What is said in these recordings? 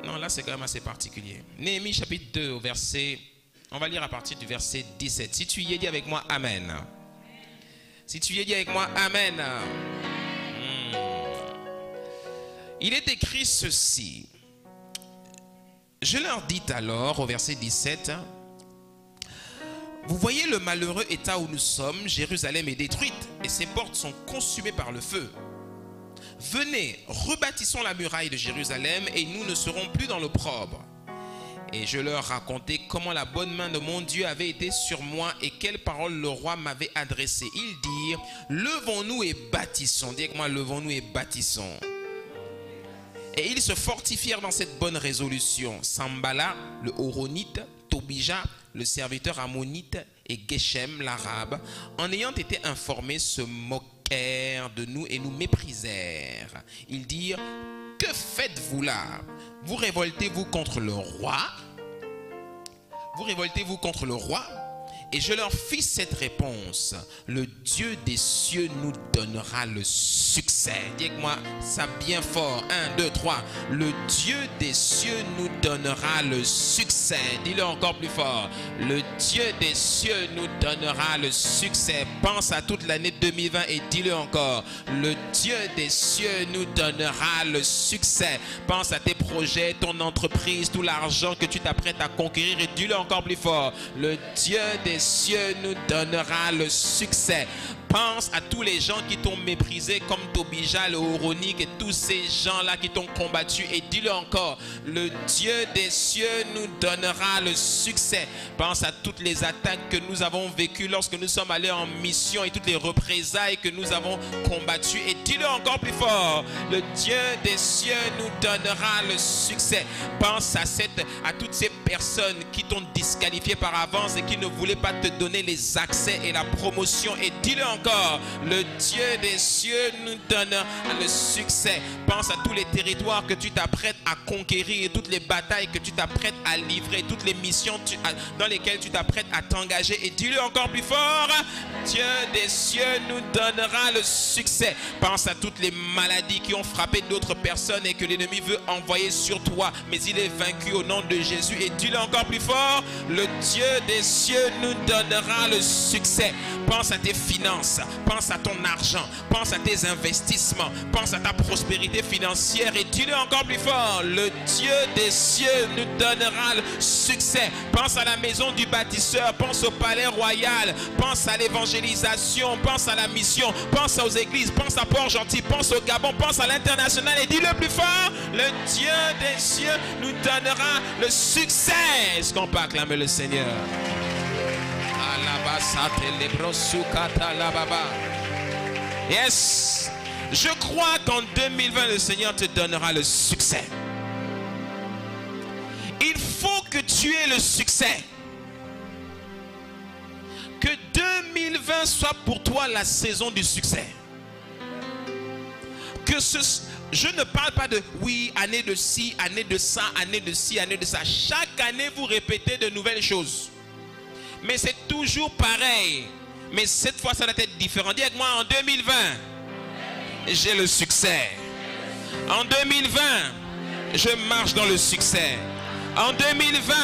Non, là c'est quand même assez particulier. Néhémie chapitre 2 au verset, on va lire à partir du verset 17. Si tu y es, dis avec moi Amen. Si tu y es, dis avec moi Amen. Il est écrit ceci. Je leur dis alors au verset 17. Vous voyez le malheureux état où nous sommes, Jérusalem est détruite et ses portes sont consumées par le feu. Venez, rebâtissons la muraille de Jérusalem et nous ne serons plus dans l'opprobre. Et je leur racontai comment la bonne main de mon Dieu avait été sur moi et quelles paroles le roi m'avait adressées. Ils dirent, levons-nous et bâtissons. Dis avec moi, levons-nous et bâtissons. Et ils se fortifièrent dans cette bonne résolution. Sambala, le Horonite, Tobija, le serviteur ammonite et Geshem, l'arabe, en ayant été informés, se moquèrent de nous et nous méprisèrent. Ils dirent, que faites-vous là? Vous révoltez-vous contre le roi? Vous révoltez-vous contre le roi? Et je leur fis cette réponse. Le Dieu des cieux nous donnera le succès. Dis avec moi ça bien fort. 1, 2, 3. Le Dieu des cieux nous donnera le succès. Dis-le encore plus fort. Le Dieu des cieux nous donnera le succès. Pense à toute l'année 2020 et dis-le encore. Le Dieu des cieux nous donnera le succès. Pense à tes projets, ton entreprise, tout l'argent que tu t'apprêtes à conquérir et dis-le encore plus fort. Le Dieu des cieux nous donnera le succès. Pense à tous les gens qui t'ont méprisé comme Tobija, le Horonique et tous ces gens-là qui t'ont combattu et dis-le encore. Le Dieu des cieux nous donnera le succès. Pense à toutes les attaques que nous avons vécues lorsque nous sommes allés en mission et toutes les représailles que nous avons combattues et dis-le encore plus fort. Le Dieu des cieux nous donnera le succès. Pense à toutes ces personnes qui t'ont disqualifié par avance et qui ne voulaient pas te donner les accès et la promotion et dis-le encore. Le Dieu des cieux nous donne le succès. Pense à tous les territoires que tu t'apprêtes à conquérir et toutes les batailles que tu t'apprêtes à livrer, toutes les missions dans lesquelles tu t'apprêtes à t'engager et dis-le encore plus fort. Dieu des cieux nous donnera le succès. Pense à toutes les maladies qui ont frappé d'autres personnes et que l'ennemi veut envoyer sur toi, mais il est vaincu au nom de Jésus et dis-le encore plus fort. Le Dieu des cieux nous donnera le succès. Pense à tes finances, pense à ton argent, pense à tes investissements, pense à ta prospérité financière et dis-le encore plus fort. Le Dieu des cieux nous donnera le succès. Pense à la maison du bâtisseur, pense au palais royal, pense à l'évangélisation, pense à la mission, pense aux églises, pense à Port-Gentil, pense au Gabon, pense à l'international et dis-le plus fort. Le Dieu des cieux nous donnera le succès. Est-ce qu'on peut acclamer le Seigneur? Yes, je crois qu'en 2020 le Seigneur te donnera le succès. Il faut que tu aies le succès. Que 2020 soit pour toi la saison du succès. Je ne parle pas de oui, année de ci, année de ça, année de ci, année de ça. Chaque année vous répétez de nouvelles choses. Mais c'est toujours pareil. Mais cette fois, ça doit être différent. Dis avec moi, en 2020, j'ai le succès. En 2020, je marche dans le succès. En 2020,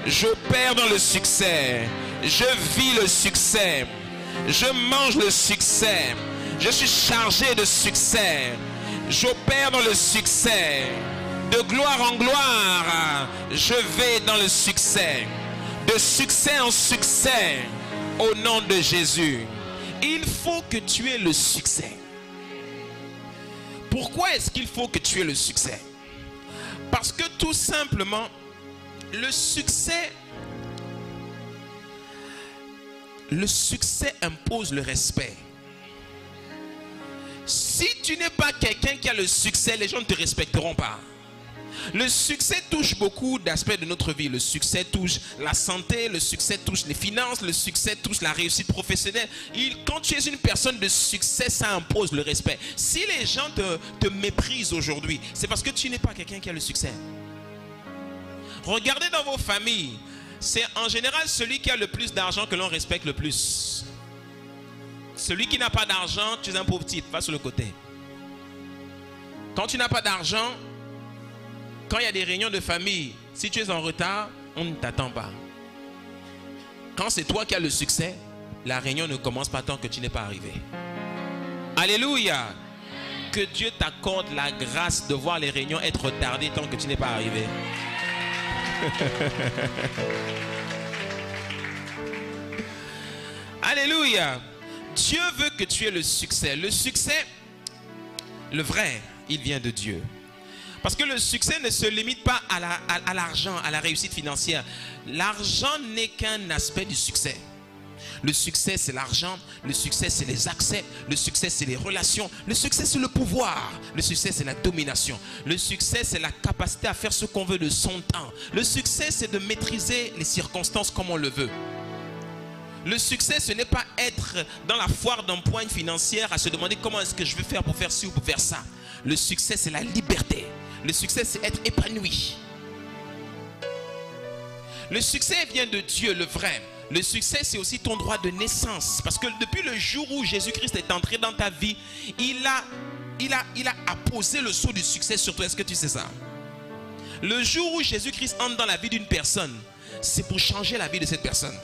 je perds dans le succès. Je vis le succès. Je mange le succès. Je suis chargé de succès. J'opère dans le succès. De gloire en gloire, je vais dans le succès. De succès en succès, au nom de Jésus. Il faut que tu aies le succès. Pourquoi est-ce qu'il faut que tu aies le succès? Parce que tout simplement, le succès impose le respect. Si tu n'es pas quelqu'un qui a le succès, les gens ne te respecteront pas. Le succès touche beaucoup d'aspects de notre vie. Le succès touche la santé, le succès touche les finances, le succès touche la réussite professionnelle. Quand tu es une personne de succès, ça impose le respect. Si les gens te méprisent aujourd'hui, c'est parce que tu n'es pas quelqu'un qui a le succès. Regardez dans vos familles, c'est en général celui qui a le plus d'argent que l'on respecte le plus. Celui qui n'a pas d'argent, tu es un pauvre type, va sur le côté. Quand tu n'as pas d'argent, Quand il y a des réunions de famille, si tu es en retard, on ne t'attend pas. Quand c'est toi qui as le succès, la réunion ne commence pas tant que tu n'es pas arrivé. Alléluia. Que Dieu t'accorde la grâce de voir les réunions être retardées tant que tu n'es pas arrivé. Alléluia. Dieu veut que tu aies le succès. Le succès, le vrai, il vient de Dieu. Parce que le succès ne se limite pas à l'argent, à la réussite financière. L'argent n'est qu'un aspect du succès. Le succès, c'est l'argent. Le succès, c'est les accès. Le succès, c'est les relations. Le succès, c'est le pouvoir. Le succès, c'est la domination. Le succès, c'est la capacité à faire ce qu'on veut de son temps. Le succès, c'est de maîtriser les circonstances comme on le veut. Le succès, ce n'est pas être dans la foire d'empoigne financière à se demander comment est-ce que je vais faire pour faire ci ou pour faire ça. Le succès, c'est la liberté. Le succès, c'est être épanoui. Le succès vient de Dieu, le vrai. Le succès, c'est aussi ton droit de naissance. Parce que depuis le jour où Jésus-Christ est entré dans ta vie, il a apposé le sceau du succès sur toi. Est-ce que tu sais ça? Le jour où Jésus-Christ entre dans la vie d'une personne, c'est pour changer la vie de cette personne.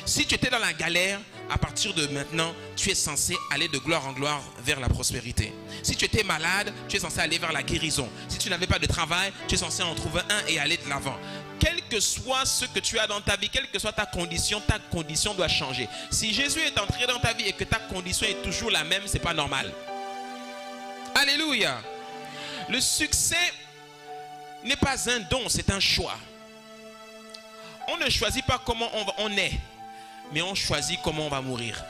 Si tu étais dans la galère, à partir de maintenant, tu es censé aller de gloire en gloire vers la prospérité. Si tu étais malade, tu es censé aller vers la guérison. Si tu n'avais pas de travail, tu es censé en trouver un et aller de l'avant. Quel que soit ce que tu as dans ta vie, quelle que soit ta condition doit changer. Si Jésus est entré dans ta vie et que ta condition est toujours la même, ce n'est pas normal. Alléluia. Le succès n'est pas un don, c'est un choix. On ne choisit pas comment on est, mais on choisit comment on va mourir.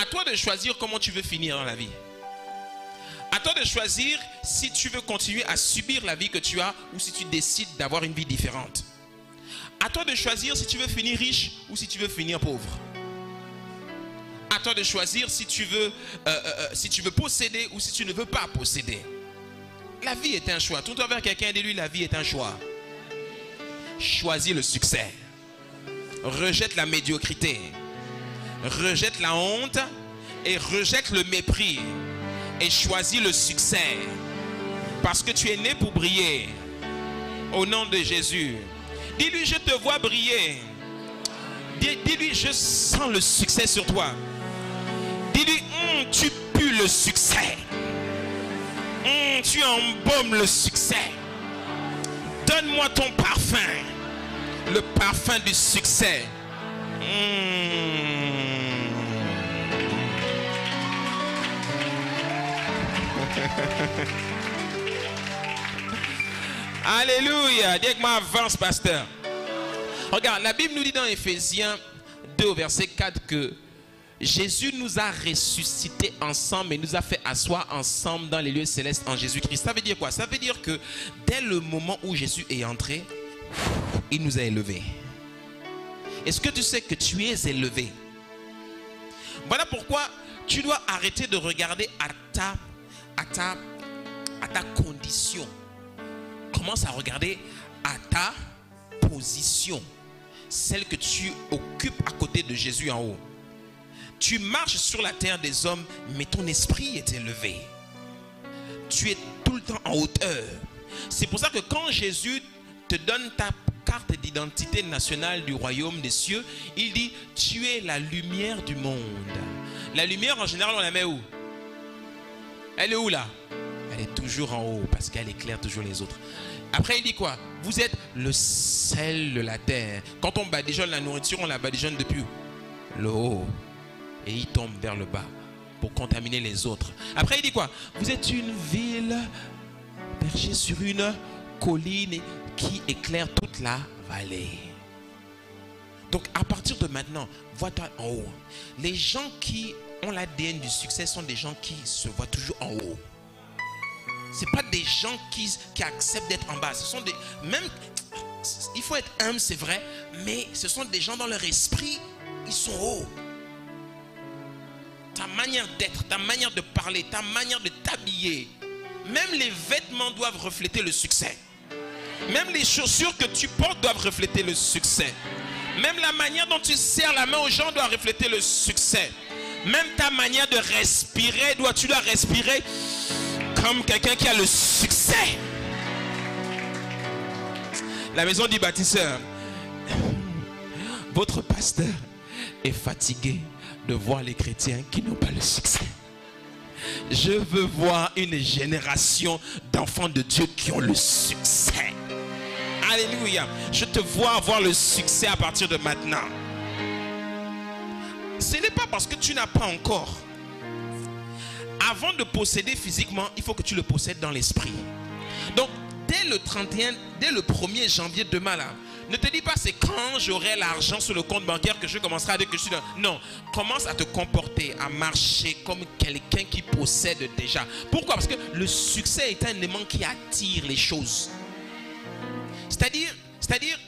À toi de choisir comment tu veux finir dans la vie. À toi de choisir si tu veux continuer à subir la vie que tu as ou si tu décides d'avoir une vie différente. À toi de choisir si tu veux finir riche ou si tu veux finir pauvre. À toi de choisir si tu veux posséder ou si tu ne veux pas posséder. La vie est un choix. Tourne-toi vers quelqu'un et dis-lui, la vie est un choix. Choisis le succès. Rejette la médiocrité. Rejette la honte et rejette le mépris. Et choisis le succès. Parce que tu es né pour briller. Au nom de Jésus. Dis-lui, je te vois briller. Dis-lui, je sens le succès sur toi. Dis-lui, tu pues le succès. Tu embaumes le succès. Donne-moi ton parfum. Le parfum du succès. Alléluia. Dis que moi avance, pasteur. Regarde, la Bible nous dit dans Éphésiens 2 au verset 4 que Jésus nous a ressuscités ensemble et nous a fait asseoir ensemble dans les lieux célestes en Jésus-Christ. Ça veut dire quoi? Ça veut dire que dès le moment où Jésus est entré, il nous a élevés. Est-ce que tu sais que tu es élevé? Voilà pourquoi tu dois arrêter de regarder à ta condition. Commence à regarder à ta position. Celle que tu occupes à côté de Jésus en haut. Tu marches sur la terre des hommes, mais ton esprit est élevé. Tu es tout le temps en hauteur. C'est pour ça que quand Jésus te donne ta carte d'identité nationale du royaume des cieux, il dit, tu es la lumière du monde. La lumière, en général, on la met où? Elle est où là? Elle est toujours en haut parce qu'elle éclaire toujours les autres. Après, il dit quoi? Vous êtes le sel de la terre. Quand on badigeonne la nourriture, on la badigeonne depuis le haut. Et il tombe vers le bas pour contaminer les autres. Après, il dit quoi? Vous êtes une ville perchée sur une colline qui éclaire toute la vallée. Donc, à partir de maintenant, vois-toi en haut. Les gens qui ont l'ADN du succès sont des gens qui se voient toujours en haut. Ce n'est pas des gens qui acceptent d'être en bas. Ce sont des... Même, il faut être humble, c'est vrai, mais ce sont des gens dans leur esprit, ils sont hauts. Ta manière d'être, ta manière de parler, ta manière de t'habiller, même les vêtements doivent refléter le succès. Même les chaussures que tu portes doivent refléter le succès. Même la manière dont tu serres la main aux gens doit refléter le succès. Même ta manière de respirer, tu dois respirer comme quelqu'un qui a le succès. succès. La maison du bâtisseur. Votre pasteur est fatigué de voir les chrétiens qui n'ont pas le succès. Je veux voir une génération d'enfants de Dieu qui ont le succès. Alléluia. Je te vois avoir le succès à partir de maintenant. Ce n'est pas parce que tu n'as pas encore. Avant de posséder physiquement, il faut que tu le possèdes dans l'esprit. Donc, dès le 31, dès le 1er janvier demain là, ne te dis pas c'est quand j'aurai l'argent sur le compte bancaire que je commencerai à dire que je suis dans... Non, commence à te comporter, à marcher comme quelqu'un qui possède déjà. Pourquoi? Parce que le succès est un élément qui attire les choses. C'est-à-dire,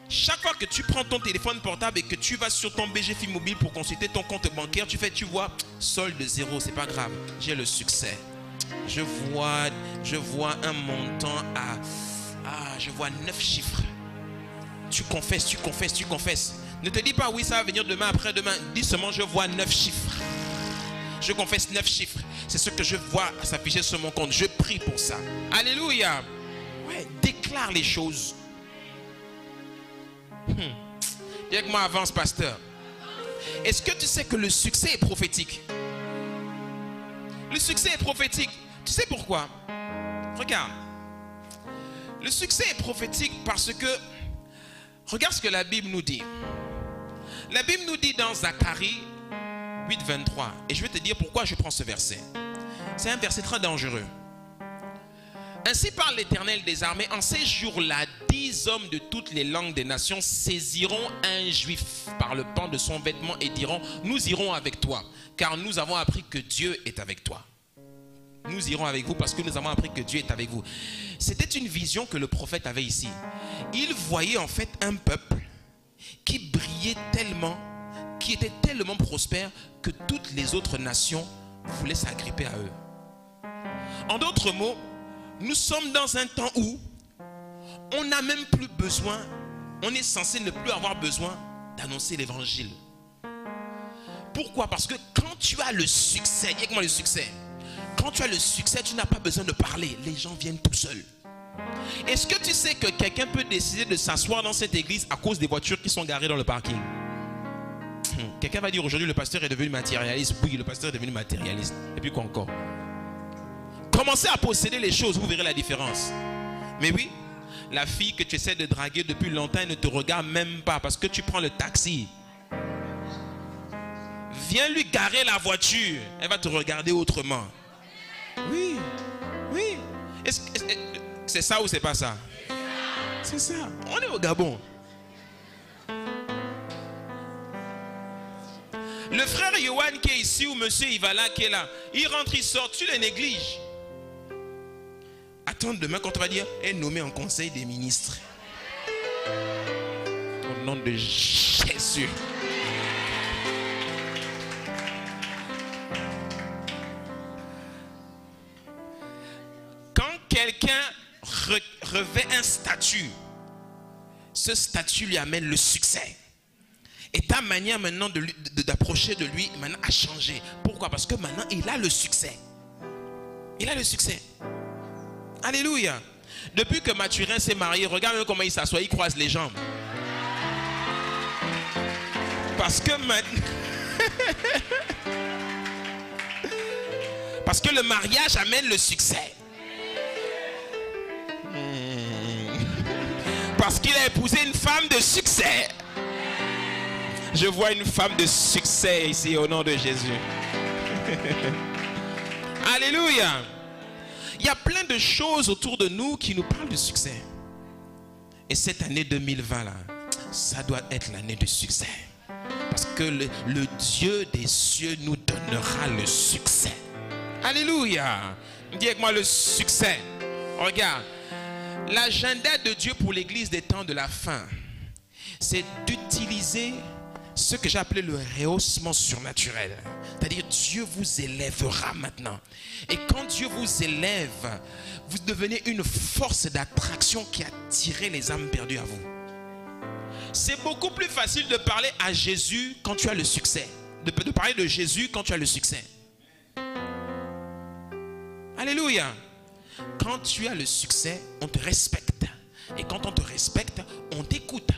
chaque fois que tu prends ton téléphone portable et que tu vas sur ton BGFI mobile pour consulter ton compte bancaire, tu vois, solde 0, c'est pas grave, j'ai le succès. Je vois un montant je vois 9 chiffres. Tu confesses. Ne te dis pas oui, ça va venir demain, après-demain. Dis seulement je vois 9 chiffres. Je confesse 9 chiffres. C'est ce que je vois s'afficher sur mon compte. Je prie pour ça. Alléluia. Ouais, déclare les choses. Dis avec moi, avance, pasteur. Est-ce que tu sais que le succès est prophétique? Le succès est prophétique. Tu sais pourquoi? Regarde. Le succès est prophétique parce que regarde ce que la Bible nous dit. La Bible nous dit dans Zacharie 8, 23. Et je vais te dire pourquoi je prends ce verset. C'est un verset très dangereux. Ainsi parle l'Éternel des armées, en ces jours-là, 10 hommes de toutes les langues des nations saisiront un juif par le pan de son vêtement et diront, nous irons avec toi, car nous avons appris que Dieu est avec toi. Nous irons avec vous parce que nous avons appris que Dieu est avec vous. C'était une vision que le prophète avait ici. Il voyait en fait un peuple qui brillait tellement, qui était tellement prospère que toutes les autres nations voulaient s'agripper à eux. En d'autres mots, nous sommes dans un temps où on n'a même plus besoin, on est censé ne plus avoir besoin d'annoncer l'évangile. Pourquoi? Parce que quand tu as le succès, dis avec moi le succès. Quand tu as le succès, tu n'as pas besoin de parler. Les gens viennent tout seuls. Est-ce que tu sais que quelqu'un peut décider de s'asseoir dans cette église à cause des voitures qui sont garées dans le parking? Quelqu'un va dire aujourd'hui le pasteur est devenu matérialiste. Oui, le pasteur est devenu matérialiste. Et puis quoi encore? Commencez à posséder les choses, vous verrez la différence. Mais oui, la fille que tu essaies de draguer depuis longtemps, elle ne te regarde même pas parce que tu prends le taxi. Viens lui garer la voiture, elle va te regarder autrement. Oui, oui. C'est ça ou c'est pas ça? C'est ça. On est au Gabon. Le frère Yohan qui est ici ou monsieur Ivala qui est là, il rentre, il sort, tu le négliges. Attends demain quand on va dire est nommé en conseil des ministres. Au nom de Jésus. Quand quelqu'un revêt un statut, ce statut lui amène le succès. Et ta manière maintenant d'approcher de lui maintenant a changé. Pourquoi? Parce que maintenant il a le succès. Il a le succès. Alléluia. Depuis que Mathurin s'est marié, regarde comment il s'assoit, il croise les jambes. Parce que maintenant... Parce que le mariage amène le succès. Parce qu'il a épousé une femme de succès. Je vois une femme de succès ici au nom de Jésus. Alléluia. Il y a plein de choses autour de nous qui nous parlent de succès. Et cette année 2020 là, ça doit être l'année du succès. Parce que le Dieu des cieux nous donnera le succès. Alléluia. Dis avec moi le succès. Regarde. L'agenda de Dieu pour l'église des temps de la fin, c'est d'utiliser ce que j'ai appelé le rehaussement surnaturel. C'est-à-dire Dieu vous élèvera maintenant. Et quand Dieu vous élève, vous devenez une force d'attraction qui attire les âmes perdues à vous. C'est beaucoup plus facile de parler à Jésus quand tu as le succès. De parler de Jésus quand tu as le succès. Alléluia. Quand tu as le succès, on te respecte. Et quand on te respecte, on t'écoute.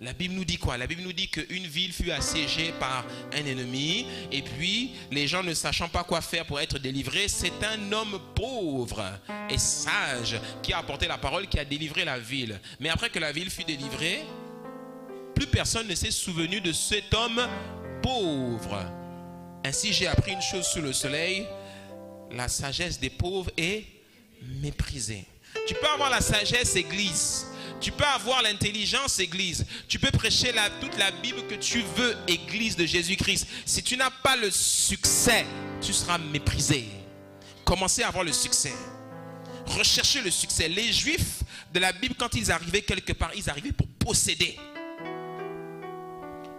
La Bible nous dit quoi? La Bible nous dit qu'une ville fut assiégée par un ennemi. Et puis, les gens ne sachant pas quoi faire pour être délivrés, c'est un homme pauvre et sage qui a apporté la parole, qui a délivré la ville. Mais après que la ville fut délivrée, plus personne ne s'est souvenu de cet homme pauvre. Ainsi, j'ai appris une chose sous le soleil: la sagesse des pauvres est méprisée. Tu peux avoir la sagesse, église. Tu peux avoir l'intelligence, église. Tu peux prêcher toute la Bible que tu veux, église de Jésus-Christ. Si tu n'as pas le succès, tu seras méprisé. Commencez à avoir le succès. Recherchez le succès. Les Juifs de la Bible, quand ils arrivaient quelque part, ils arrivaient pour posséder.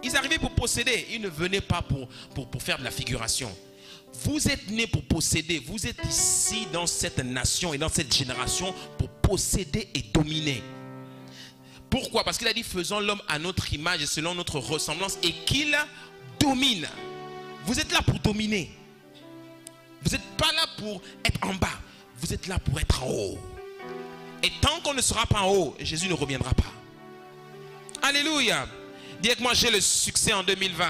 Ils arrivaient pour posséder. Ils ne venaient pas pour faire de la figuration. Vous êtes nés pour posséder. Vous êtes ici dans cette nation et dans cette génération pour posséder et dominer. Pourquoi? Parce qu'il a dit: faisons l'homme à notre image et selon notre ressemblance, et qu'il domine. Vous êtes là pour dominer. Vous n'êtes pas là pour être en bas. Vous êtes là pour être en haut. Et tant qu'on ne sera pas en haut, Jésus ne reviendra pas. Alléluia. Dis avec moi: j'ai le succès en 2020.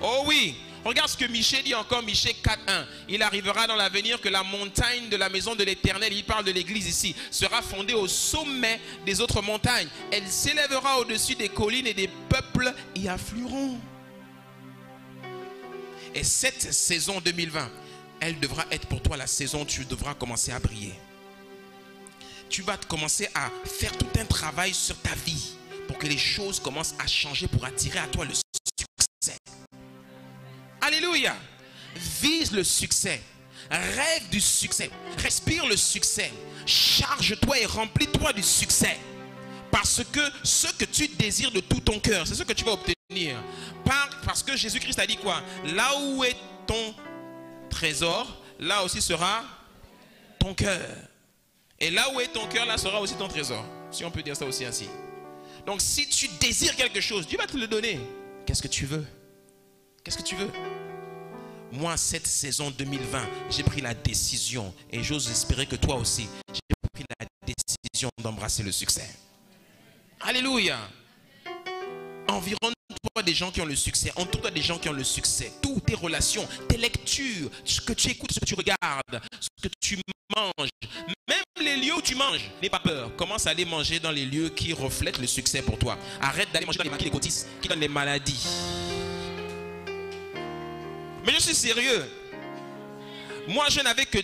Oh oui. Regarde ce que Michée dit encore, Michée 4.1. Il arrivera dans l'avenir que la montagne de la maison de l'Éternel, il parle de l'église ici, sera fondée au sommet des autres montagnes. Elle s'élèvera au-dessus des collines et des peuples y afflueront. Et cette saison 2020, elle devra être pour toi la saison où tu devras commencer à briller. Tu vas commencer à faire tout un travail sur ta vie pour que les choses commencent à changer, pour attirer à toi le succès. Alléluia. Vise le succès. Rêve du succès. Respire le succès. Charge-toi et remplis-toi du succès. Parce que ce que tu désires de tout ton cœur, c'est ce que tu vas obtenir. Parce que Jésus-Christ a dit quoi? Là où est ton trésor, là aussi sera ton cœur. Et là où est ton cœur, là sera aussi ton trésor. Si on peut dire ça aussi ainsi. Donc si tu désires quelque chose, Dieu va te le donner. Qu'est-ce que tu veux? Qu'est-ce que tu veux? Moi, cette saison 2020, j'ai pris la décision, et j'ose espérer que toi aussi, j'ai pris la décision d'embrasser le succès. Alléluia. Environne-toi des gens qui ont le succès. Entoure-toi des gens qui ont le succès. Toutes tes relations, tes lectures, ce que tu écoutes, ce que tu regardes, ce que tu manges, même les lieux où tu manges. N'aie pas peur. Commence à aller manger dans les lieux qui reflètent le succès pour toi. Arrête d'aller manger dans les maquis, les cotistes, qui donnent les maladies. Mais je suis sérieux. Moi, je n'avais que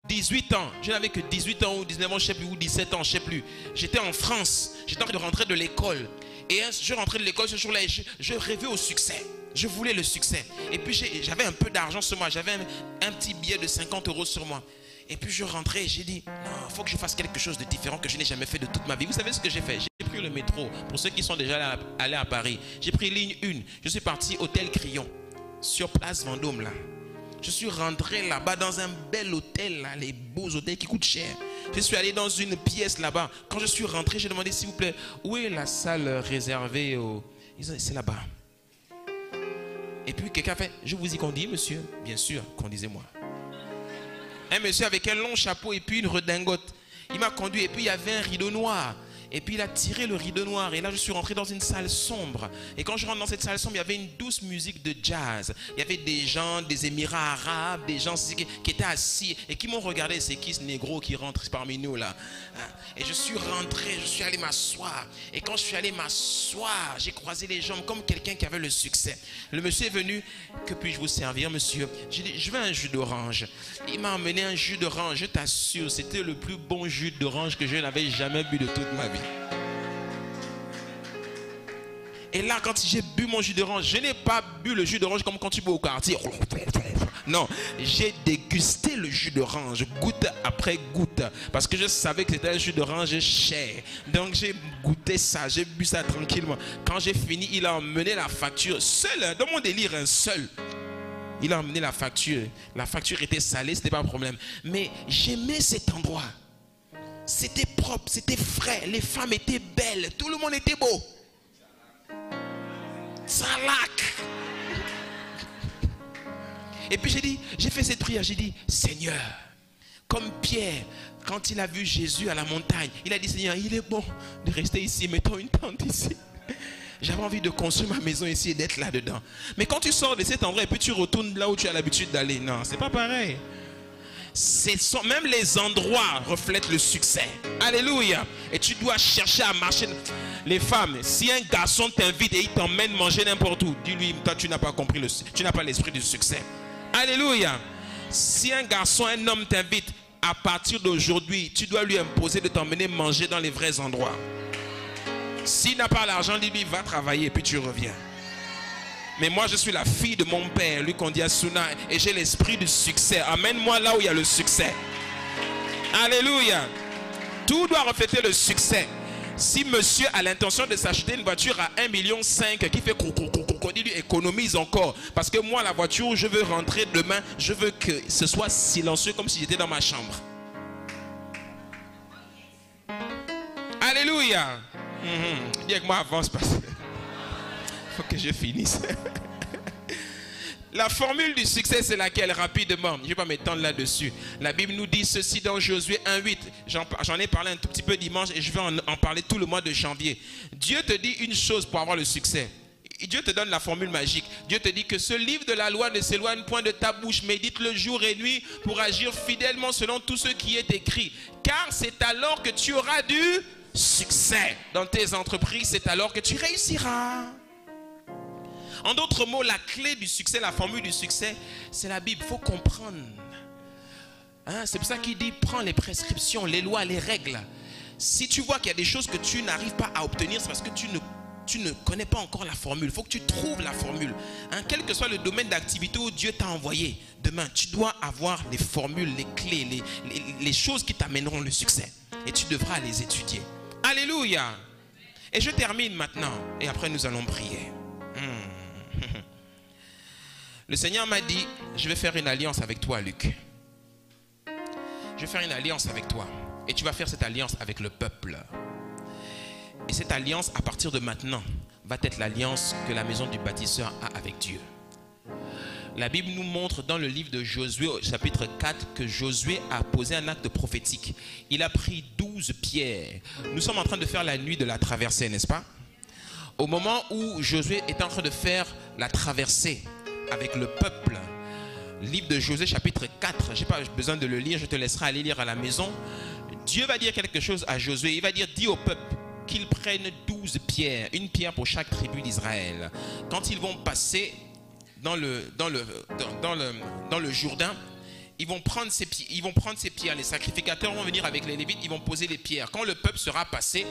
18 ans. Je n'avais que 18 ans ou 19 ans, je ne sais plus, ou 17 ans, je ne sais plus. J'étais en France. J'étais en train de rentrer de l'école. Et je rentrais de l'école ce jour-là et je rêvais au succès. Je voulais le succès. Et puis j'avais un peu d'argent sur moi. J'avais un petit billet de 50 € sur moi. Et puis je rentrais et j'ai dit, non, il faut que je fasse quelque chose de différent que je n'ai jamais fait de toute ma vie. Vous savez ce que j'ai fait? J'ai pris le métro. Pour ceux qui sont déjà allés à Paris, j'ai pris ligne 1. Je suis parti hôtel Crillon, sur place Vendôme là. Je suis rentré là-bas dans un bel hôtel là, les beaux hôtels qui coûtent cher. Je suis allé dans une pièce là-bas. Quand je suis rentré, j'ai demandé, s'il vous plaît, où est la salle réservée aux... Ils ont dit, c'est là-bas. Et puis quelqu'un fait, je vous y conduis, monsieur. Bien sûr, conduisez-moi. Un monsieur avec un long chapeau et puis une redingote. Il m'a conduit et puis il y avait un rideau noir. Et puis il a tiré le rideau noir. Et là je suis rentré dans une salle sombre. Et quand je rentre dans cette salle sombre, il y avait une douce musique de jazz. Il y avait des gens des Émirats arabes, des gens qui étaient assis et qui m'ont regardé. C'est qui ce négro qui rentre parmi nous là? Et je suis rentré, je suis allé m'asseoir. Et quand je suis allé m'asseoir, j'ai croisé les jambes comme quelqu'un qui avait le succès. Le monsieur est venu. Que puis-je vous servir, monsieur? J'ai dit, je veux un jus d'orange. Il m'a amené un jus d'orange. Je t'assure, c'était le plus bon jus d'orange que je n'avais jamais bu de toute ma vie. Et là, quand j'ai bu mon jus d'orange, je n'ai pas bu le jus d'orange comme quand tu bois au quartier. Non, j'ai dégusté le jus d'orange, goutte après goutte, parce que je savais que c'était un jus d'orange cher. Donc j'ai goûté ça, j'ai bu ça tranquillement. Quand j'ai fini, il a emmené la facture, seul, dans mon délire, un seul. Il a emmené la facture. La facture était salée, ce n'était pas un problème. Mais j'aimais cet endroit. C'était propre, c'était frais, les femmes étaient belles, tout le monde était beau. Salak. Et puis j'ai fait cette prière, j'ai dit, Seigneur, Comme Pierre, quand il a vu Jésus à la montagne, il a dit, Seigneur, il est bon de rester ici, mettons une tente ici. J'avais envie de construire ma maison ici et d'être là-dedans. Mais quand tu sors de cet endroit et puis tu retournes là où tu as l'habitude d'aller, non, c'est pas pareil. Même les endroits reflètent le succès. Alléluia. Et tu dois chercher à marcher. Les femmes, si un garçon t'invite et il t'emmène manger n'importe où, dis-lui, toi tu n'as pas compris, tu n'as pas l'esprit du succès. Alléluia. Si un garçon, un homme t'invite, à partir d'aujourd'hui, tu dois lui imposer de t'emmener manger dans les vrais endroits. S'il n'a pas l'argent, dis-lui, va travailler et puis tu reviens. Mais moi, je suis la fille de mon père, lui qu'on dit Asuna, et j'ai l'esprit du succès. Amène-moi là où il y a le succès. Alléluia. Tout doit refléter le succès. Si monsieur a l'intention de s'acheter une voiture à 1,5 million qui fait coucou, dis-lui économise encore. Parce que moi, la voiture où je veux rentrer demain, je veux que ce soit silencieux comme si j'étais dans ma chambre. Alléluia. Dis avec moi, avance, parce qu'il faut que je finisse. La formule du succès, c'est laquelle? Rapidement, je ne vais pas m'étendre là-dessus. La Bible nous dit ceci dans Josué 1,8. J'en ai parlé un tout petit peu dimanche et je vais en parler tout le mois de janvier. Dieu te dit une chose pour avoir le succès. Dieu te donne la formule magique. Dieu te dit que ce livre de la loi ne s'éloigne point de ta bouche. Médite-le jour et nuit pour agir fidèlement selon tout ce qui est écrit. Car c'est alors que tu auras du succès dans tes entreprises. C'est alors que tu réussiras. En d'autres mots, la clé du succès, la formule du succès, c'est la Bible. Il faut comprendre. C'est pour ça qu'il dit, prends les prescriptions, les lois, les règles. Si tu vois qu'il y a des choses que tu n'arrives pas à obtenir, c'est parce que tu ne connais pas encore la formule. Il faut que tu trouves la formule. Quel que soit le domaine d'activité où Dieu t'a envoyé, demain, tu dois avoir les formules, les clés, les choses qui t'amèneront le succès. Et tu devras les étudier. Alléluia. Et je termine maintenant. Et après, nous allons prier. Le Seigneur m'a dit, je vais faire une alliance avec toi, Luc. Je vais faire une alliance avec toi. Et tu vas faire cette alliance avec le peuple. Et cette alliance, à partir de maintenant, va être l'alliance que la maison du bâtisseur a avec Dieu. La Bible nous montre dans le livre de Josué, au chapitre 4, que Josué a posé un acte prophétique. Il a pris 12 pierres. Nous sommes en train de faire la nuit de la traversée, n'est-ce pas? Au moment où Josué est en train de faire la traversée avec le peuple, livre de Josué chapitre 4, je n'ai pas besoin de le lire, je te laisserai aller lire à la maison. Dieu va dire quelque chose à Josué, il va dire, dis au peuple qu'ils prennent 12 pierres, une pierre pour chaque tribu d'Israël. Quand ils vont passer dans le Jourdain, ils vont prendre ces pierres, les sacrificateurs vont venir avec les Lévites, ils vont poser les pierres. Quand le peuple sera passé,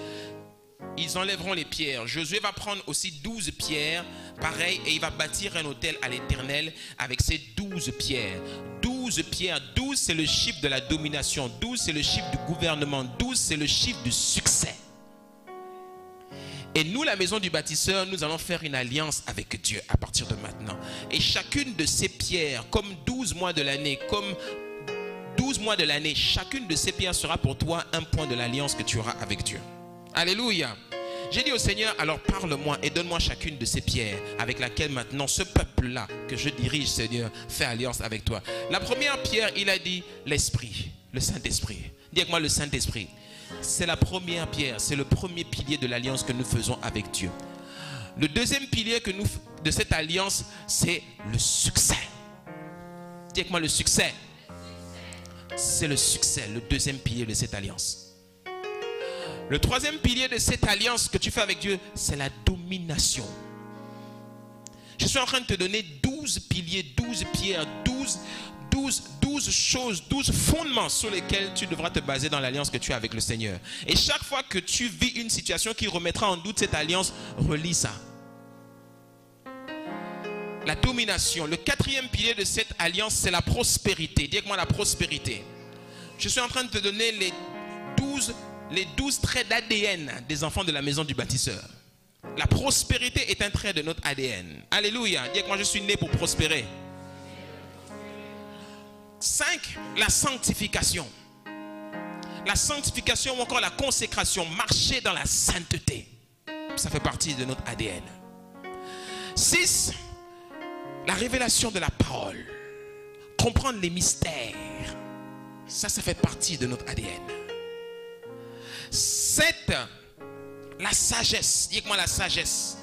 ils enlèveront les pierres. Josué va prendre aussi 12 pierres, pareil, et il va bâtir un autel à l'Éternel avec ces 12 pierres. 12 pierres, 12 c'est le chiffre de la domination, 12 c'est le chiffre du gouvernement, 12 c'est le chiffre du succès. Et nous, la maison du bâtisseur, nous allons faire une alliance avec Dieu à partir de maintenant. Et chacune de ces pierres, comme 12 mois de l'année, chacune de ces pierres sera pour toi un point de l'alliance que tu auras avec Dieu. Alléluia. J'ai dit au Seigneur, alors parle-moi et donne-moi chacune de ces pierres avec laquelle maintenant ce peuple-là que je dirige, Seigneur, fait alliance avec toi. La première pierre, il a dit l'Esprit, le Saint-Esprit. Dis avec moi le Saint-Esprit. C'est la première pierre, c'est le premier pilier de l'alliance que nous faisons avec Dieu. Le deuxième pilier de cette alliance, c'est le succès. Dis avec moi le succès. C'est le succès, le deuxième pilier de cette alliance. Le troisième pilier de cette alliance que tu fais avec Dieu, c'est la domination. Je suis en train de te donner 12 piliers, 12 pierres, 12 choses, 12 fondements sur lesquels tu devras te baser dans l'alliance que tu as avec le Seigneur. Et chaque fois que tu vis une situation qui remettra en doute cette alliance, relis ça. La domination. Le quatrième pilier de cette alliance, c'est la prospérité. Dis avec moi la prospérité. Je suis en train de te donner les 12 traits d'ADN des enfants de la maison du bâtisseur. La prospérité est un trait de notre ADN. Alléluia. Dis avec moi, je suis né pour prospérer. 5. La sanctification. La sanctification ou encore la consécration. Marcher dans la sainteté. Ça fait partie de notre ADN. 6. La révélation de la parole. Comprendre les mystères. Ça fait partie de notre ADN. 7, la sagesse. Dis-moi la sagesse.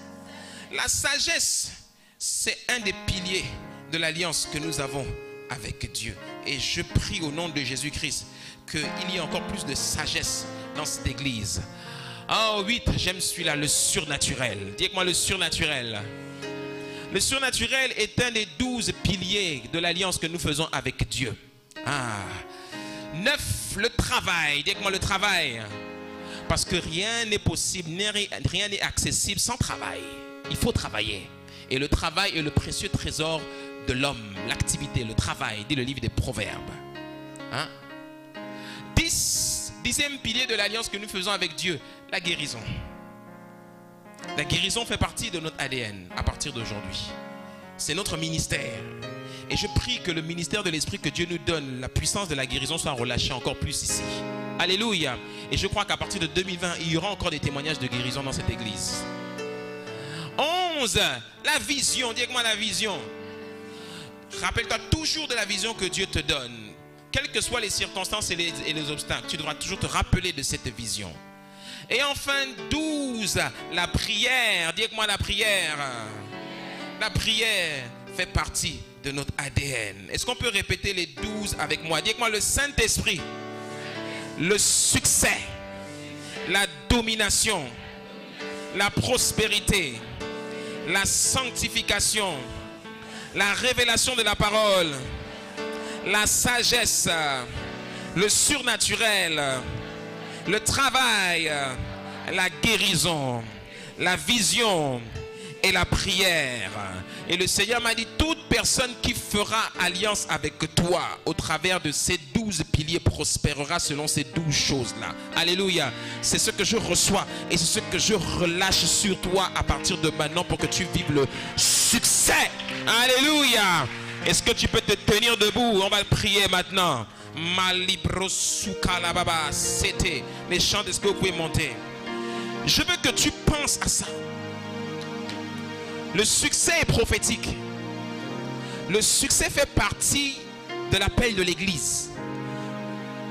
La sagesse, c'est un des piliers de l'alliance que nous avons avec Dieu. Et je prie au nom de Jésus-Christ qu'il y ait encore plus de sagesse dans cette église. Oh, 8, j'aime celui-là, le surnaturel. Dis-moi le surnaturel. Le surnaturel est un des 12 piliers de l'alliance que nous faisons avec Dieu. 9, le travail. Dis-moi le travail. Parce que rien n'est possible, rien n'est accessible sans travail. Il faut travailler. Et le travail est le précieux trésor de l'homme. L'activité, le travail, dit le livre des Proverbes. 10e pilier de l'alliance que nous faisons avec Dieu, la guérison. La guérison fait partie de notre ADN à partir d'aujourd'hui. C'est notre ministère. Et je prie que le ministère de l'Esprit que Dieu nous donne, la puissance de la guérison soit relâchée encore plus ici. Alléluia. Et je crois qu'à partir de 2020, il y aura encore des témoignages de guérison dans cette église. 11, la vision. Dis-moi la vision. Rappelle-toi toujours de la vision que Dieu te donne. Quelles que soient les circonstances et les obstacles, tu devras toujours te rappeler de cette vision. Et enfin, 12, la prière. Dis-moi la prière. La prière fait partie de notre ADN. Est-ce qu'on peut répéter les 12 avec moi? Dis-moi le Saint-Esprit, le succès, la domination, la prospérité, la sanctification, la révélation de la parole, la sagesse, le surnaturel, le travail, la guérison, la vision et la prière. Et le Seigneur m'a dit, toute personne qui fera alliance avec toi au travers de ces 12 piliers prospérera selon ces 12 choses-là. Alléluia. C'est ce que je reçois et c'est ce que je relâche sur toi à partir de maintenant pour que tu vives le succès. Alléluia. Est-ce que tu peux te tenir debout? On va prier maintenant. C'était les chants. Est-ce que vous pouvez monter? Je veux que tu penses à ça. Le succès est prophétique. Le succès fait partie de l'appel de l'église.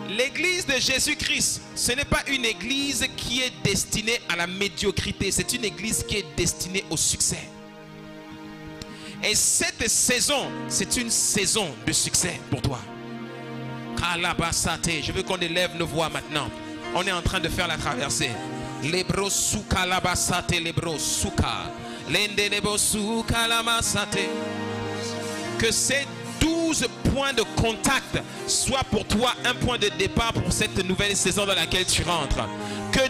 L'église de Jésus-Christ, ce n'est pas une église qui est destinée à la médiocrité. C'est une église qui est destinée au succès. Et cette saison, c'est une saison de succès pour toi. Je veux qu'on élève nos voix maintenant. On est en train de faire la traversée. Lebro suka labasate, lebro suka. Lende lebo suka lamasate. Que ces 12 points de contact soient pour toi un point de départ pour cette nouvelle saison dans laquelle tu rentres. Que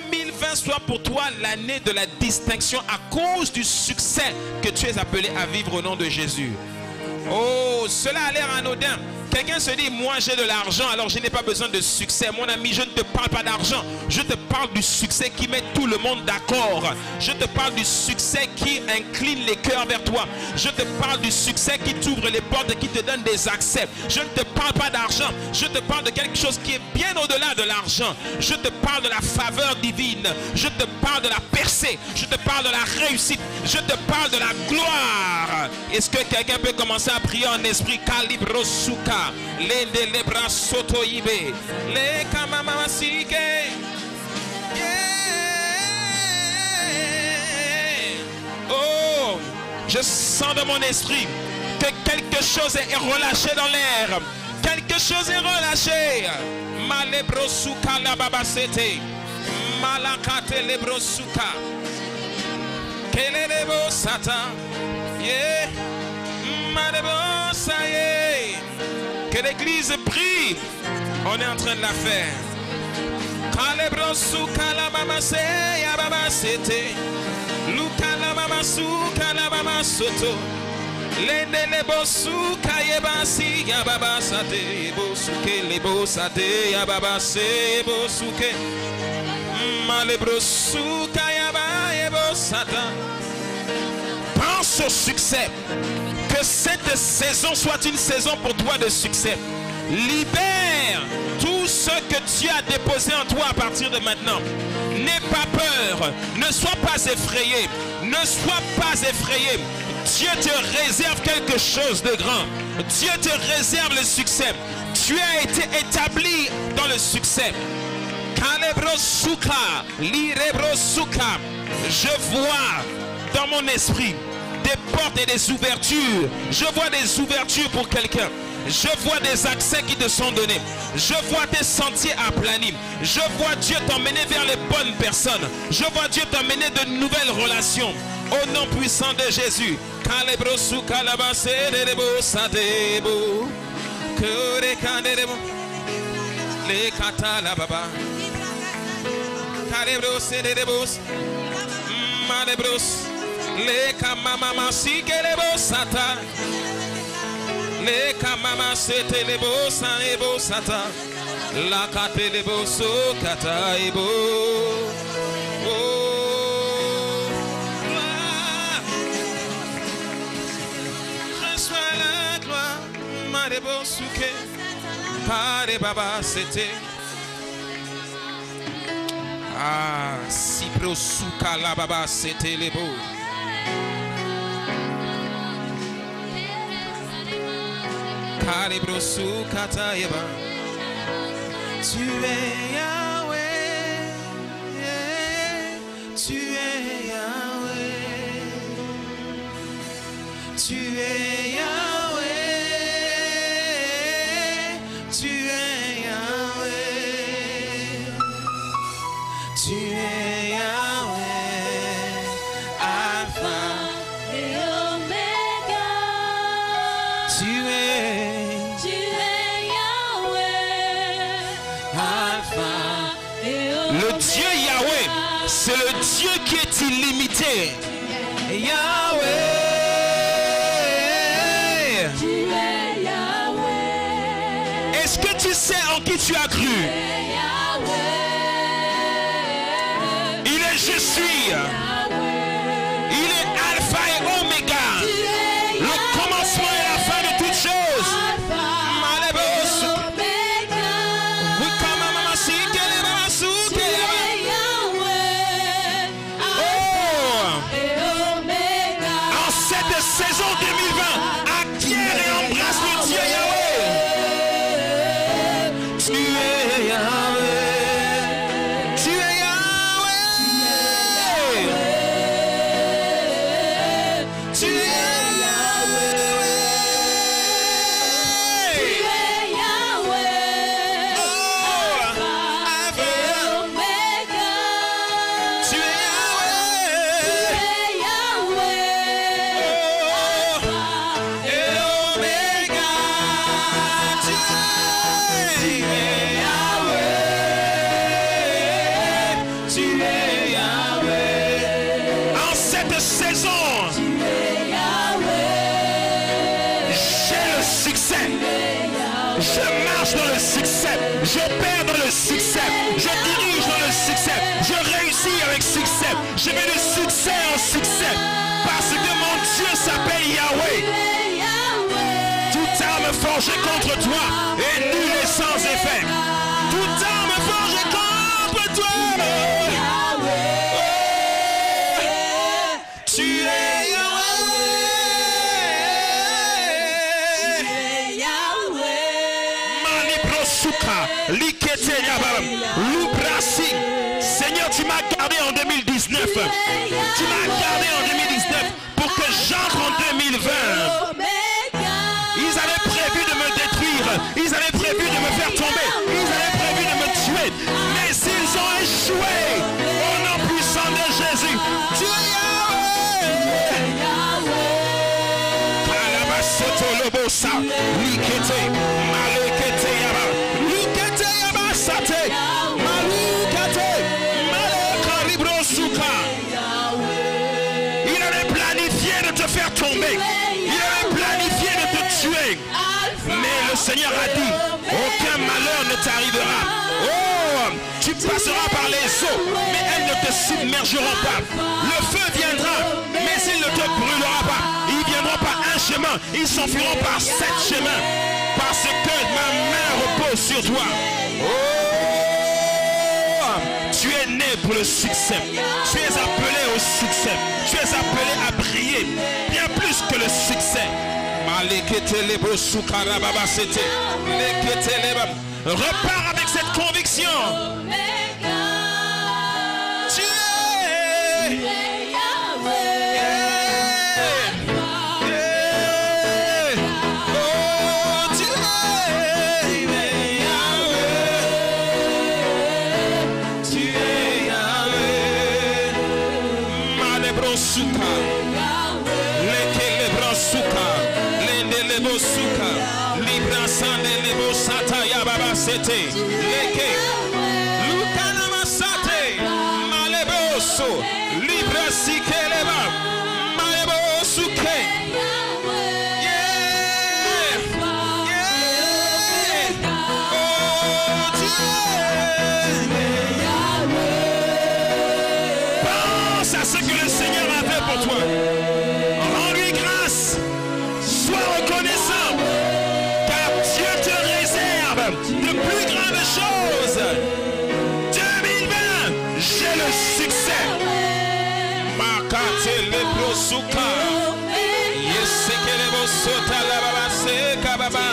2020 soit pour toi l'année de la distinction à cause du succès que tu es appelé à vivre au nom de Jésus. Oh, cela a l'air anodin. Quelqu'un se dit, moi j'ai de l'argent, alors je n'ai pas besoin de succès. Mon ami, je ne te parle pas d'argent. Je te parle du succès qui met tout le monde d'accord. Je te parle du succès qui incline les cœurs vers toi. Je te parle du succès qui t'ouvre les portes et qui te donne des accès. Je ne te parle pas d'argent. Je te parle de quelque chose qui est bien au-delà de l'argent. Je te parle de la faveur divine. Je te parle de la percée. Je te parle de la réussite. Je te parle de la gloire. Est-ce que quelqu'un peut commencer à prier en esprit? Kalibro suka. Les lebras soto ibe, les kamamasike. Oh, je sens de mon esprit que quelque chose est relâché dans l'air. Quelque chose est relâché. Malebrosuka la babasete, malakate lebrosuka, kelelebo sata, yeah, malebosaye. Que l'église prie. On est en train de la faire. Kalebrosuka la babase ya babasete, luka la babasuka la babasoto. Lende lebosuka yebasi ya babasate, bosuke lebosate ya babase bosuke. Malebrosuka yaba yebosata. Pense au succès. Que cette saison soit une saison pour toi de succès. Libère tout ce que Dieu a déposé en toi à partir de maintenant. N'aie pas peur. Ne sois pas effrayé. Ne sois pas effrayé. Dieu te réserve quelque chose de grand. Dieu te réserve le succès. Tu as été établi dans le succès. Je vois dans mon esprit des portes et des ouvertures. Je vois des ouvertures pour quelqu'un. Je vois des accès qui te sont donnés. Je vois des sentiers aplanis. Je vois Dieu t'emmener vers les bonnes personnes. Je vois Dieu t'emmener de nouvelles relations. Au nom puissant de Jésus. Le kamama si kelebo sata, le kamama sete lebo sa ebo sata, la kate lebo so kata ebo. Oh, reçois la gloire, ma debo suke, pare baba sete. Ah, si pro suka la baba sete lebo. Tu es Yahweh, tu es Yahweh, tu es Yahweh, tu es Yahweh, tu es Yahweh, Alpha et Omega, tu es le Dieu Yahweh, c'est le Dieu qui est illimité. Yahweh, tu es Yahweh. Est-ce que tu sais en qui tu as cru? Il est je suis. Il est Alpha et Oméga, le commencement et la fin de toutes choses. Saison 2020, acquiert et embrasse le Dieu Yahweh. Tu es Yahweh. Tu es Yahweh. Tu es Yahweh. Tu es Yahweh. Alpha et Omega. Tu es je marche dans le succès, j'opère dans le succès, je dirige dans le succès, je réussis avec succès, je mets de succès en succès, parce que mon Dieu s'appelle Yahweh. Toute arme forgée contre toi est nulle et sans effet. Toute arme forgée contre toi. Tu es Seigneur, tu m'as gardé en 2019. Tu m'as gardé en 2019 pour que j'entre en 2020. Ils avaient prévu de me détruire. Ils avaient prévu de me faire tomber. Ils avaient prévu de me tuer. Mais ils ont échoué. Au nom puissant de Jésus. Tu es il avait planifié de te faire tomber. Il avait planifié de te tuer. Mais le Seigneur a dit, aucun malheur ne t'arrivera. Oh, tu passeras par les eaux, mais elles ne te submergeront pas. Le feu viendra, mais il ne te brûlera pas. Ils viendront par un chemin, ils s'enfuiront par 7 chemins. Parce que ma main repose sur toi. Oh, tu es né pour le succès. Tu es appelé au succès. Tu es appelé à briller. Bien plus que le succès. Repars avec cette conviction. Tu es pense à ce que le Seigneur a fait pour toi. Rends-lui grâce. Sois reconnaissant. Car Dieu te réserve de plus grandes choses. 2020, j'ai le succès. Makate le prosuka. Yeseke le bosota la baba seka baba.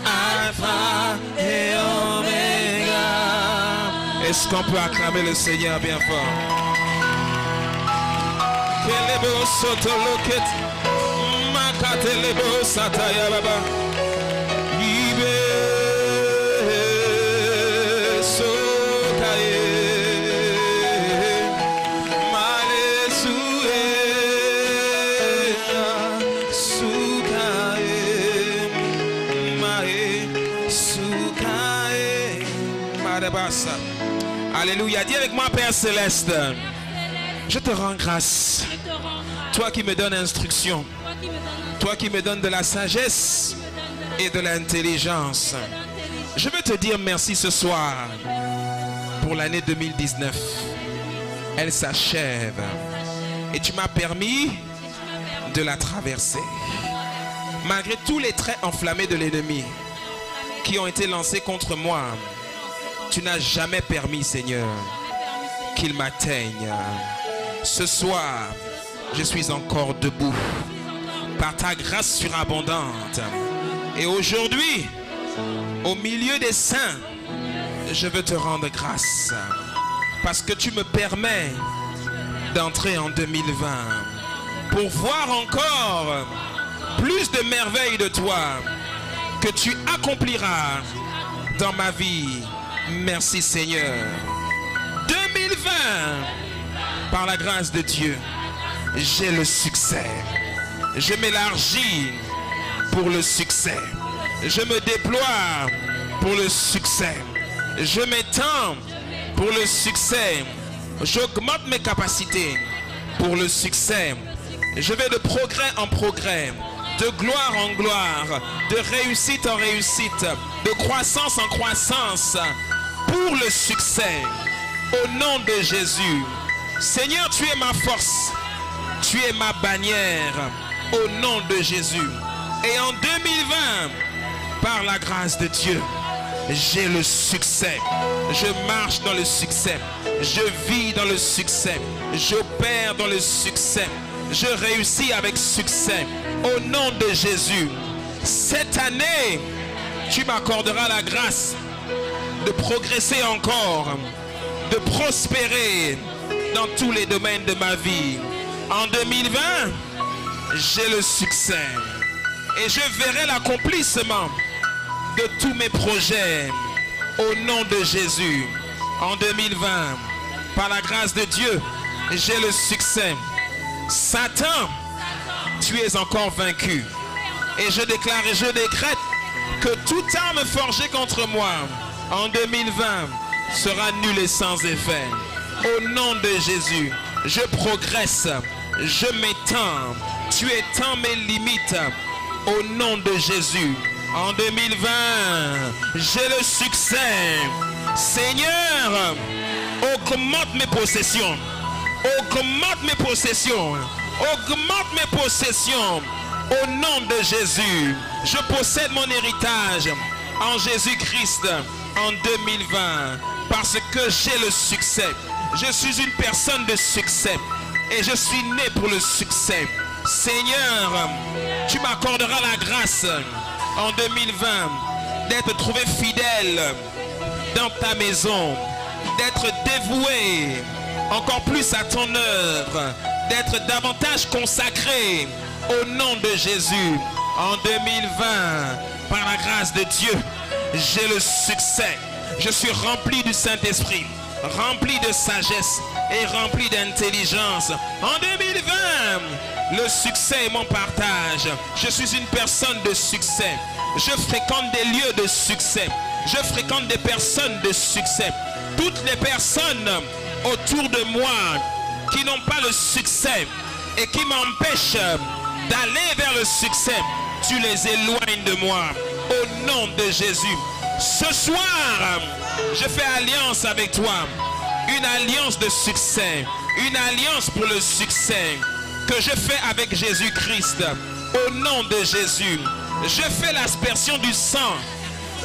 Alpha et Omega. Est-ce qu'on peut acclamer le Seigneur bien fort? Kelebo soto loket. Makate lebo sataya baba. Ibe sokaye. Male sue. Sukaye. Mae sukaye. Madabasa. Alléluia. Dis avec moi, Père Céleste. Je te rends grâce. Toi qui me donnes instruction. Toi qui me donnes de la sagesse et de l'intelligence. Je veux te dire merci ce soir pour l'année 2019. Elle s'achève. Et tu m'as permis de la traverser. Malgré tous les traits enflammés de l'ennemi qui ont été lancés contre moi, tu n'as jamais permis, Seigneur, qu'il m'atteigne. Ce soir, je suis encore debout par ta grâce surabondante. Et aujourd'hui, au milieu des saints, je veux te rendre grâce parce que tu me permets d'entrer en 2020 pour voir encore plus de merveilles de toi que tu accompliras dans ma vie. Merci Seigneur. 2020, par la grâce de Dieu, j'ai le succès. Je m'élargis pour le succès. Je me déploie pour le succès. Je m'étends pour le succès. J'augmente mes capacités pour le succès. Je vais de progrès en progrès, de gloire en gloire, de réussite en réussite, de croissance en croissance, pour le succès. Au nom de Jésus. Seigneur, tu es ma force. Tu es ma bannière. Au nom de Jésus. Et en 2020, par la grâce de Dieu, j'ai le succès. Je marche dans le succès. Je vis dans le succès. J'opère dans le succès. Je réussis avec succès. Au nom de Jésus. Cette année, tu m'accorderas la grâce de progresser encore, de prospérer dans tous les domaines de ma vie. En 2020, j'ai le succès. Et je verrai l'accomplissement de tous mes projets au nom de Jésus. En 2020, par la grâce de Dieu, j'ai le succès. Satan, tu es encore vaincu. Et je déclare et je décrète que toute arme forgée contre moi en 2020 sera nulle et sans effet. Au nom de Jésus, je progresse, je m'étends. Tu étends mes limites. Au nom de Jésus, en 2020, j'ai le succès. Seigneur, augmente mes possessions. Augmente mes possessions. Augmente mes possessions. Au nom de Jésus, je possède mon héritage en Jésus-Christ en 2020 parce que j'ai le succès. Je suis une personne de succès et je suis né pour le succès. Seigneur, tu m'accorderas la grâce en 2020 d'être trouvé fidèle dans ta maison, d'être dévoué encore plus à ton œuvre, d'être davantage consacré au nom de Jésus. En 2020, par la grâce de Dieu, j'ai le succès. Je suis rempli du Saint-Esprit, rempli de sagesse et rempli d'intelligence. En 2020, le succès est mon partage. Je suis une personne de succès. Je fréquente des lieux de succès. Je fréquente des personnes de succès. Toutes les personnes autour de moi qui n'ont pas le succès et qui m'empêchent d'aller vers le succès, tu les éloignes de moi au nom de Jésus. Ce soir, je fais alliance avec toi, une alliance de succès, une alliance pour le succès que je fais avec Jésus-Christ. Au nom de Jésus, je fais l'aspersion du sang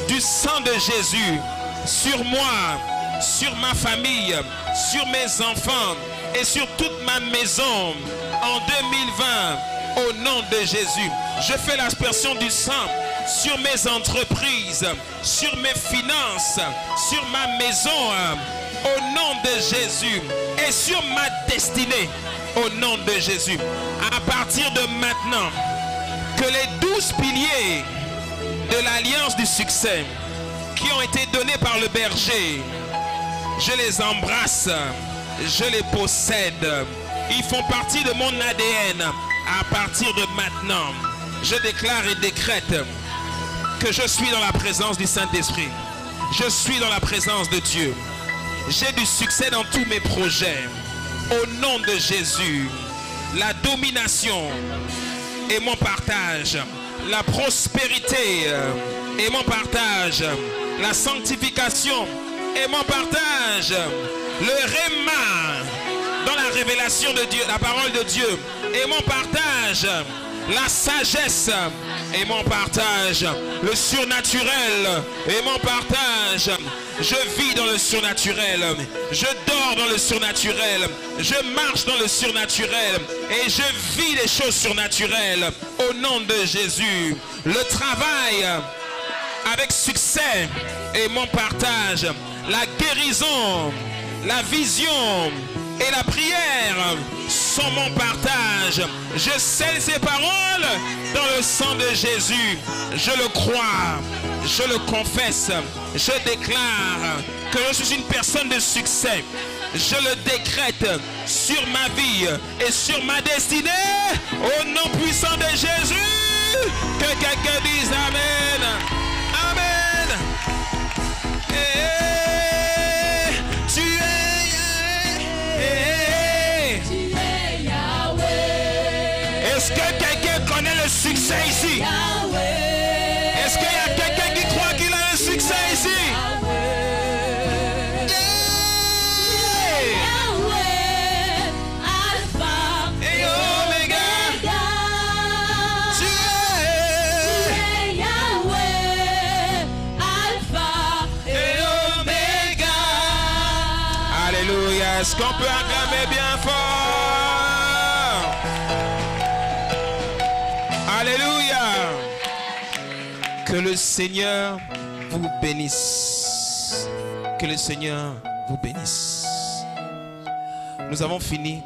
de Jésus sur moi, sur ma famille, sur mes enfants et sur toute ma maison en 2020. Au nom de Jésus, je fais l'aspersion du sang sur mes entreprises, sur mes finances, sur ma maison, au nom de Jésus, et sur ma destinée, au nom de Jésus. À partir de maintenant, que les 12 piliers de l'alliance du succès qui ont été donnés par le berger, je les embrasse, je les possède. Ils font partie de mon ADN. À partir de maintenant, je déclare et décrète que je suis dans la présence du Saint-Esprit. Je suis dans la présence de Dieu. J'ai du succès dans tous mes projets. Au nom de Jésus, la domination est mon partage. La prospérité est mon partage. La sanctification est mon partage. Le réma dans la révélation de Dieu, la parole de Dieu est mon partage. La sagesse est mon partage. Le surnaturel est mon partage. Je vis dans le surnaturel. Je dors dans le surnaturel. Je marche dans le surnaturel. Et je vis les choses surnaturelles. Au nom de Jésus. Le travail avec succès est mon partage. La guérison, la vision et la prière sont mon partage. Je scelle ces paroles dans le sang de Jésus. Je le crois, je le confesse, je déclare que je suis une personne de succès. Je le décrète sur ma vie et sur ma destinée. Au nom puissant de Jésus, que quelqu'un dise Amen. Amen. Est-ce que quelqu'un connaît le succès ici? Est-ce qu'il y a quelqu'un qui croit qu'il a le succès ici? Alpha et Oméga. Tu es Yahweh. Alpha et Oméga. Alléluia. Est-ce qu'on peut acclamer bien fort? Alléluia. Que le Seigneur vous bénisse. Que le Seigneur vous bénisse. Nous avons fini.